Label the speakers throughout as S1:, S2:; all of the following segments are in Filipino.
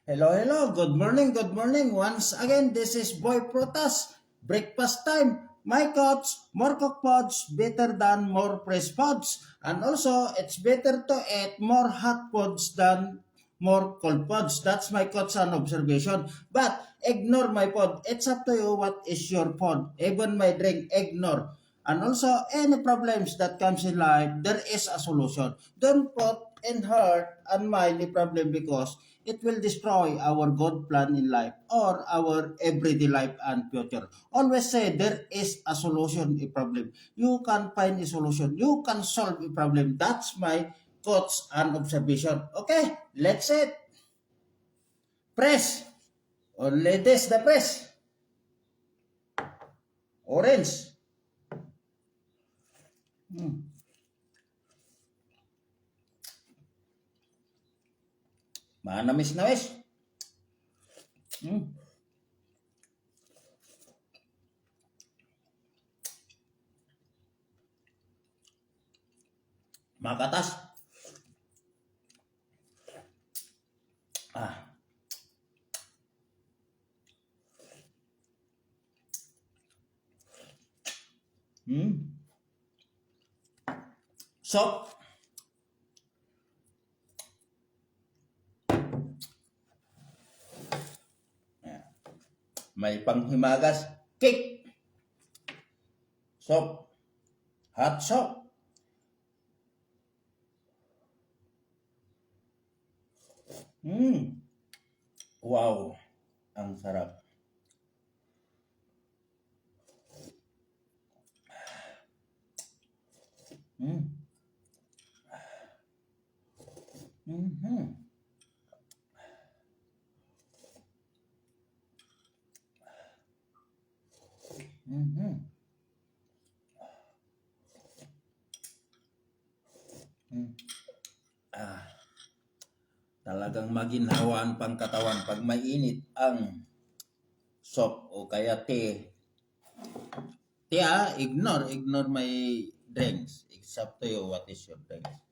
S1: Hello, hello. Good morning, good morning. Once again, this is Boy Protas. Breakfast time. My coach, more cook pods, better than more fresh pods. And also, it's better to eat more hot pods than more cold pods. That's my coach and observation. But ignore my pod. It's up to you what is your pod. Even my drink, ignore. And also, any problems that comes in life, there is a solution. Don't put in heart and mind the problem because it will destroy our good plan in life or our everyday life and future. Always say there is a solution a problem. You can find a solution. You can solve a problem. That's my thoughts and observation. Okay, let's it. Press. Only this the press. Orange. Hmm. Manamis-namis. Hmm. Makatas. Ah. Hmm. So, may panghimagas. Cake. Soap. Hot soap. Hmm. Wow. Ang sarap. Hmm. Mhm. Mhm. Hmm. Ah, talagang maginhawaan pang katawan pag mainit ang soup o kaya tea. Tea, ignore my drinks. It's up to you what is your drinks.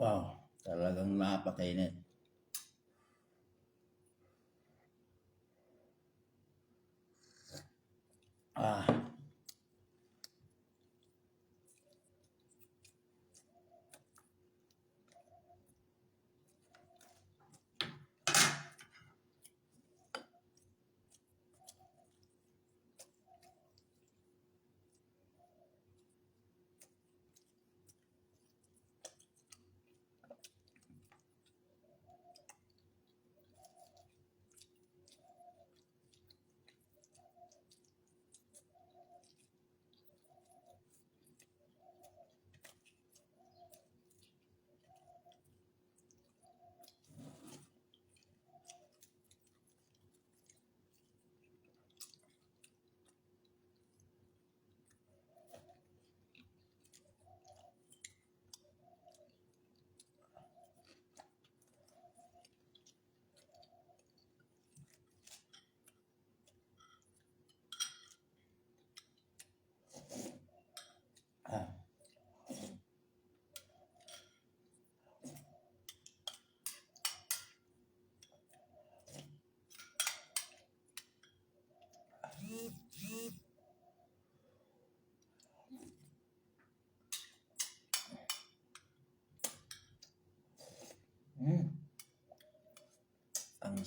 S1: Wow, talagang napakainit. Ah,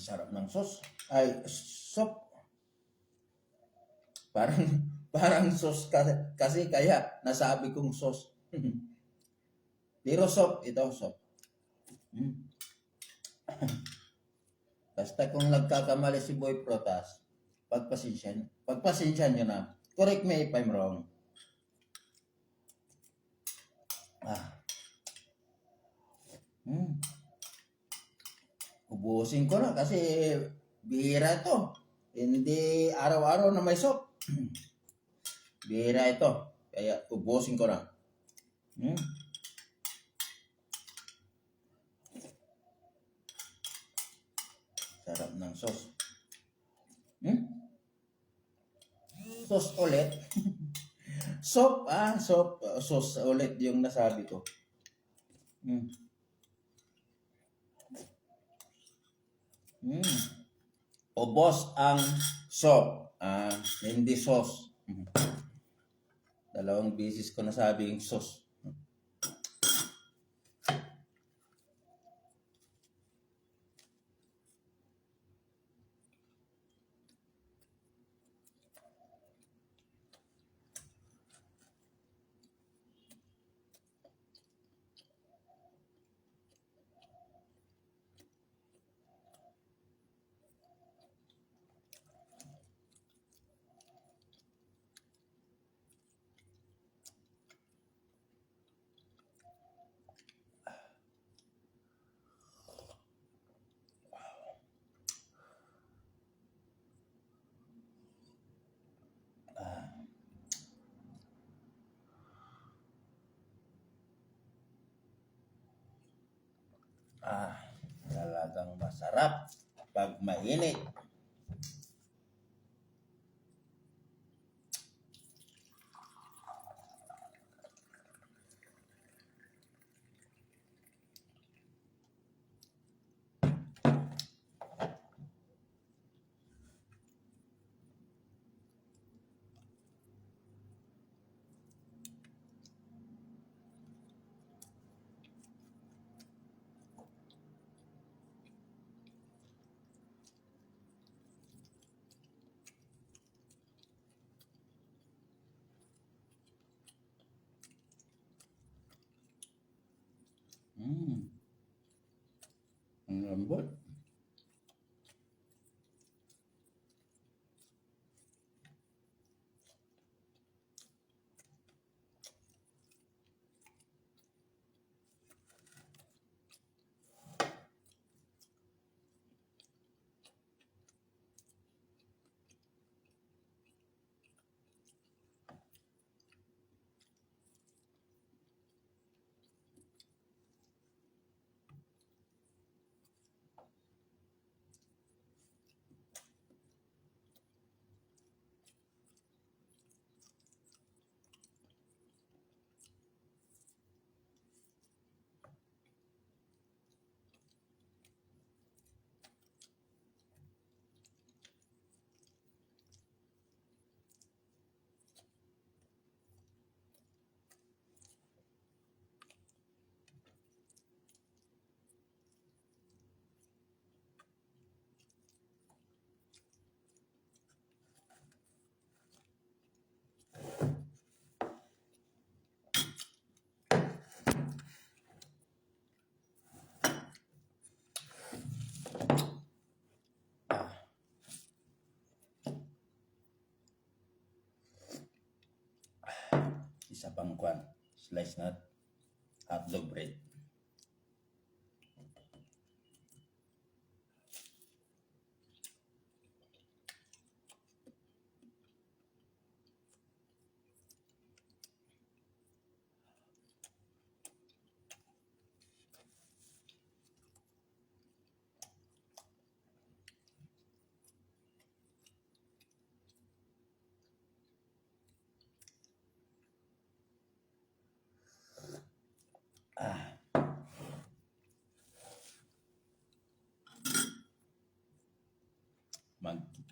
S1: Sarap ng sauce. Ay, soup. Parang, parang sauce kasi kaya nasabi kong sauce. Pero soup, ito soup. Mm. Basta kung nagkakamali si Boy Protas, pagpasensya nyo na. Correct me if I'm wrong. Ah. Ubusin ko na kasi bihira ito. Hindi araw-araw na may soup. Bihira ito. Kaya ubusin ko na. Sarap ng sauce. Sauce ulit. Soup, soup, sauce ulit yung nasabi ko. Ubos ang soup, hindi sauce. Dalawang beses ko nasabi yung sauce. Talagang masarap pag mainit. Ang lambot. Isa pang kwan, slice nut, hotdog bread.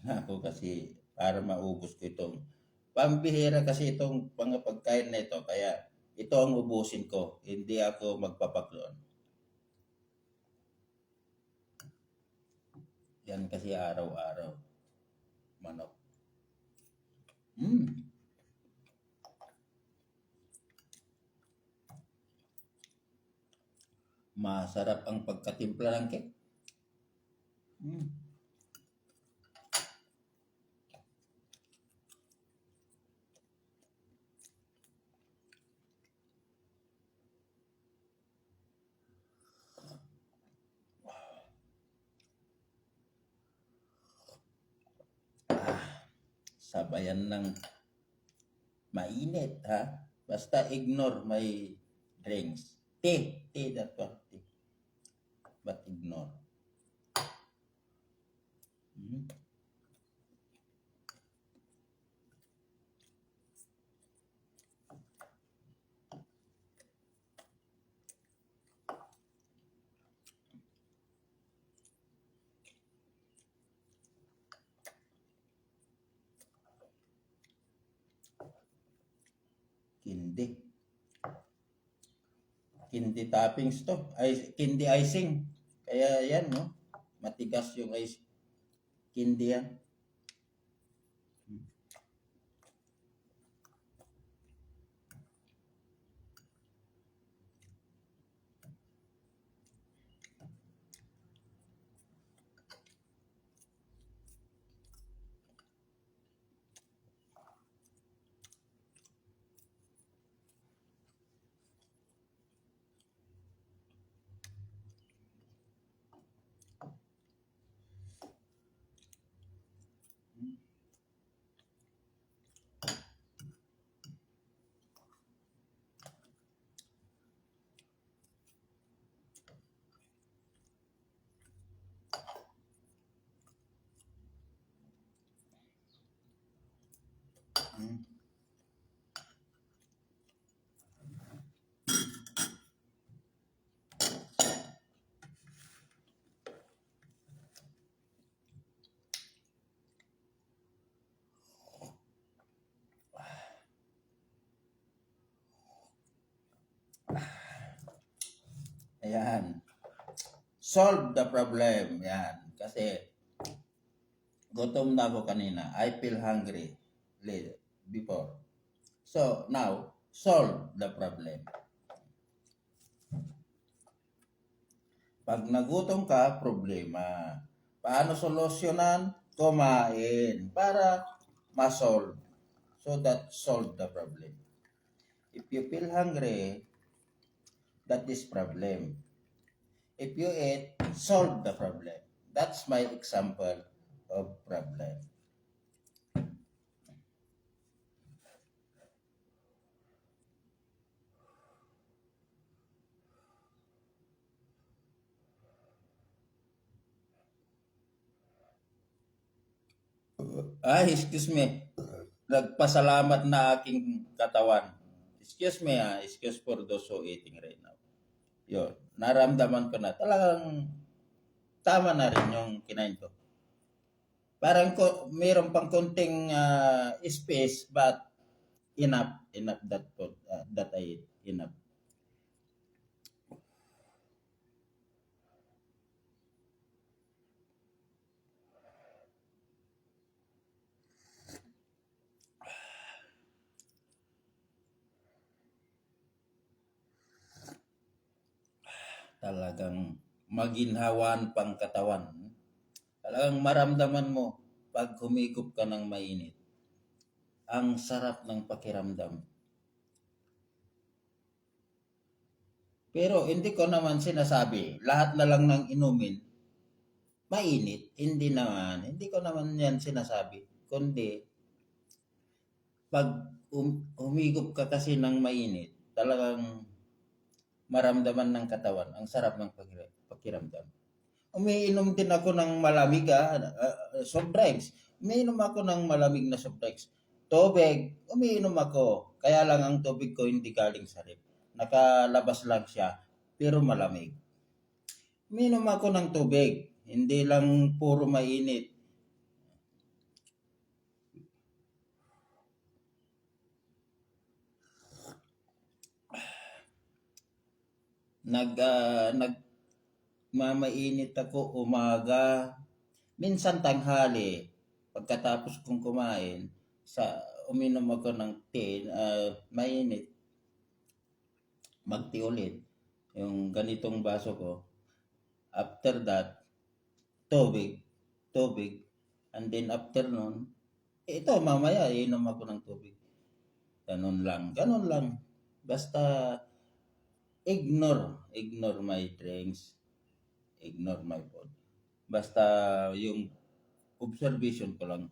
S1: Ako kasi para maubos ko itong pambihira kasi itong mga pagkain na ito kaya ito ang ubusin ko, hindi ako magpapakloon. Yan kasi araw-araw. Manok. Mm. Masarap ang pagkatimpla ng cake. Mm. Sabayan ng mainit, ha? Basta ignore my drinks. Tea, that one. Tea. But ignore. Mm. Kindi. Kindi toppings to. Ay, kindi icing. Kaya yan, no? Matigas yung ice. Kindi yan. Mm. Ayan. Solve the problem. Yan. Kasi gutom na ako kanina. I feel hungry before. So, now, solve the problem. Pag nagutom ka, problema. Paano solusyonan? Kumain para ma-solve. So that solve the problem. If you feel hungry, that is problem. If you eat, solve the problem. That's my example of problem. Ay, excuse me. Nagpasalamat na aking katawan. Excuse me, excuse for those who eating right now. Yun, naramdaman ko na talagang tama na rin yung kinain ko. Parang mayroon pang konting space but enough that I eat. Enough. Talagang maginhawan pang katawan. Talagang maramdaman mo pag humigop ka ng mainit. Ang sarap ng pakiramdam. Pero hindi ko naman sinasabi, lahat na lang ng inumin, mainit. Hindi naman. Hindi ko naman yan sinasabi. Kundi, pag humigop ka kasi ng mainit, talagang maramdaman ng katawan. Ang sarap ng pakiramdam. Umiinom din ako ng malamig, soft drinks. Umiinom ako ng malamig na soft drinks. Tubig, umiinom ako. Kaya lang ang tubig ko hindi galing sa ref. Nakalabas lang siya, pero malamig. Umiinom ako ng tubig. Hindi lang puro mainit. Nagmamainit ako umaga. minsan tanghali, pagkatapos kong kumain, uminom ako ng tea, mainit, mag-tea ulit, yung ganitong baso ko. After that, tubig, and then after nun, ito, mamaya, inom ako ng tubig. Ganun lang. Basta, ignore my drinks, ignore my food. Basta, yung observation ko lang,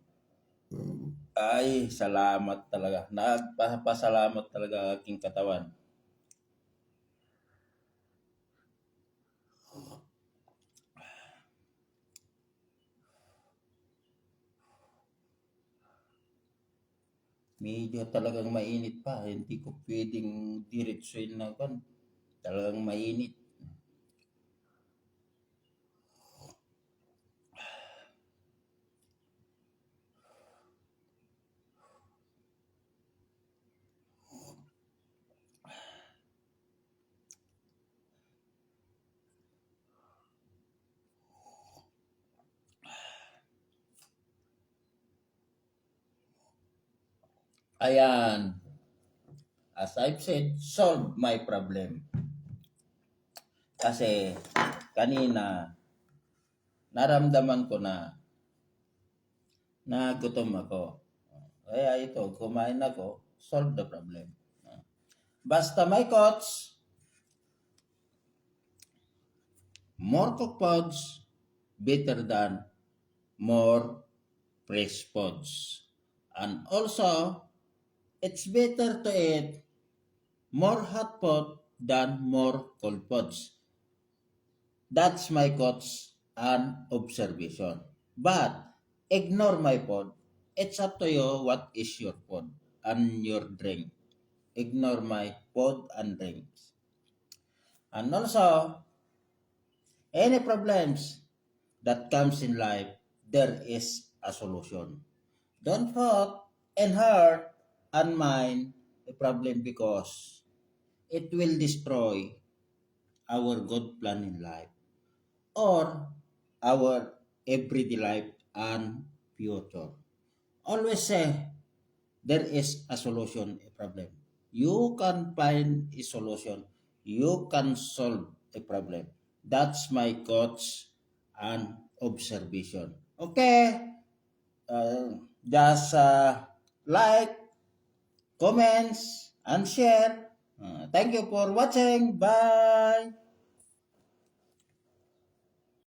S1: ay, salamat talaga. Nagpapasalamat talaga aking katawan. Medyo talagang mainit pa. Hindi ko pwedeng diretsuin na kan. Talagang mainit. Ayan. As I've said, solve my problem. Kasi kanina, naramdaman ko na gutom ako. Kaya ito, kumain ako, solve the problem. Basta my coach, more cooked pods, better than more fresh pods. And also, it's better to eat more hot pot than more cold pods. That's my thoughts and observation. But ignore my pod. It's up to you what is your pod and your drink. Ignore my pod and drinks. And also, any problems that comes in life, there is a solution. Don't put in heart and mind a problem because it will destroy our good plan in life or our everyday life and future. Always say there is a solution, a problem. You can find a solution. You can solve a problem. That's my thoughts and observation. Okay, just like, comments, and share. Thank you for watching. Bye.